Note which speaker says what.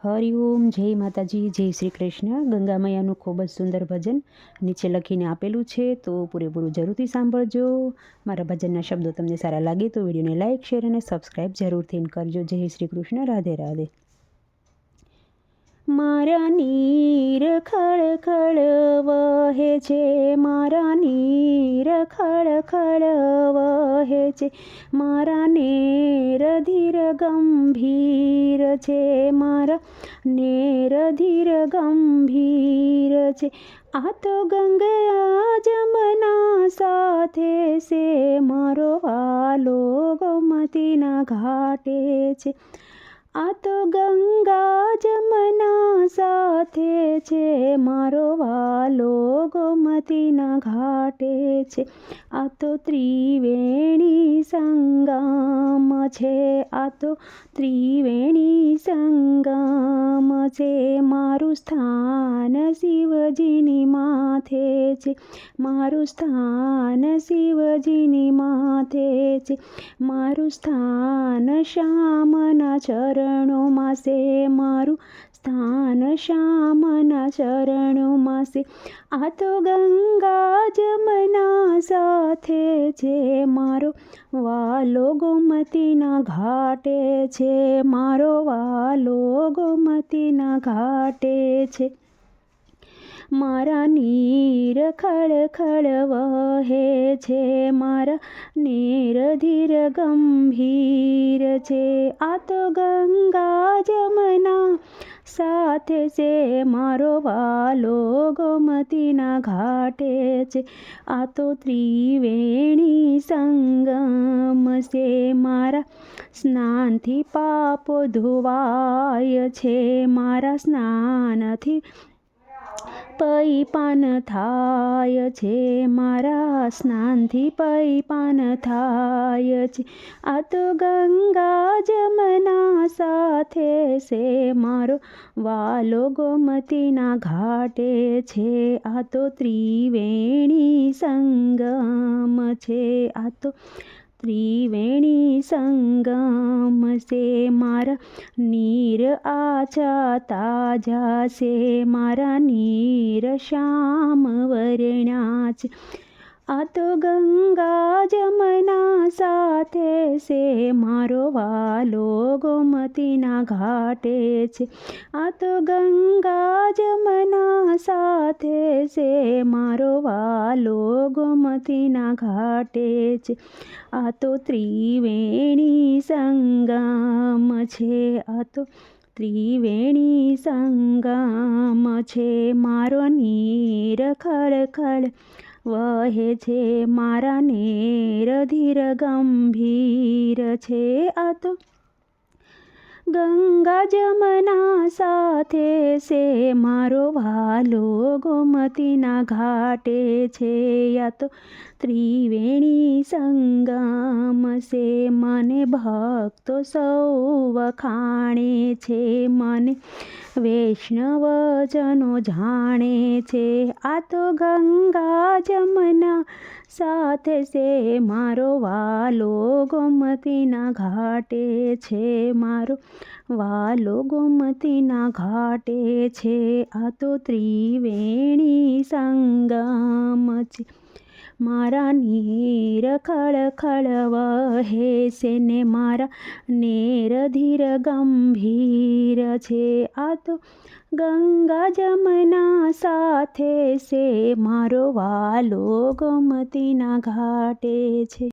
Speaker 1: હરિઓમ, જય માતાજી, જય શ્રી કૃષ્ણ। ગંગા મૈયાનું ખૂબ જ સુંદર ભજન નીચે લખીને આપેલું છે, તો પૂરેપૂરું જરૂરથી સાંભળજો। મારા ભજનના શબ્દો તમને સારા લાગે તો વિડીયોને લાઇક, શેર અને સબસ્ક્રાઈબ જરૂરથી કરજો। જય શ્રી કૃષ્ણ, રાધે રાધે। મારા નીર ખળખળ વહે છે, મારા નીર ખળખળ વહે છે, મારા નેર ધીર ગંભીર છે, મારા નેર ધીર ગંભીર છે। આ તો ગંગા જમના સાથે છે, મારો વાલો ગોમતીના ઘાટે છે। આ તો ગંગા જમના સાથે છે, મારો વાલો ગોમતીના ઘાટે છે। આ તો ત્રિવેણી સંગમ છે, આ તો ત્રિવેણી સંગમ છે, મારું સ્થાન શિવજીની માથે છે, મારું સ્થાન શિવજીની માથે છે, મારું સ્થાન શ્યામના ચરણોમાં છે, મારું સ્થાન શ્યામના ચરણોમાં છે। આ તો ગંગા જમના સાથે છે, મારો વાલો ગોમતીના ઘાટે છે, મારો વાલો ગોમતીના ઘાટે છે। મારા નીર ખળખળ વહે છે, મારા નેર ધીર ગંભીર છે। આ તો ગંગા જમના સાથે છે, મારો વાલો ગોમતીના ઘાટે છે। આ તો ત્રિવેણી સંગમ છે, મારા સ્નાનથી પાપો ધોવાય છે, મારા સ્નાનથી પૈ પાન થાય છે, મારા સ્નાનથી પૈ પાન થાય છે। આ તો ગંગા જમના સાથે છે, મારો વાલો ગોમતીના ઘાટે છે। આ તો ત્રિવેણી સંગમ છે, આ તો ત્રિવેણી સંગમ છે, મારા નીર આછા તાજા છે, મારા નીર શ્યામ વર્ણા છે। આ તો ગંગા જમના સાથે છે, મારો વાલો ગોમતીના ઘાટે છે। આ તો ગંગા જમના સાથે છે, મારો વાલો ગોમતીના ઘાટે છે। આ તો ત્રિવેણી સંગમ છે, આ તો ત્રિવેણી સંગમ છે, મારો નીર ખળખળ વહે છે, મારા નેર ધીર ગંભીર છે। આ તો ગંગા જમના સાથે છે, મારો વાલો ગોમતીના ઘાટે છે। આ તો ત્રિવેણી સંગમ છે, મને ભક્તો સૌ વખાણે છે, મને વૈષ્ણવજનો જાણે છે। આ તો ગંગા જમના સાથે છે, મારો વાલો ગોમતીના ઘાટે છે, મારો વાલો ગોમતીના ઘાટે છે। આ તો ત્રિવેણી સંગમ છે, મારા નીર ખળખળ વહે છે ને, મારા નેર ધીર ગંભીર છે। આ તો ગંગા જમના સાથે છે, મારો વાલો ગોમતીના ઘાટે છે।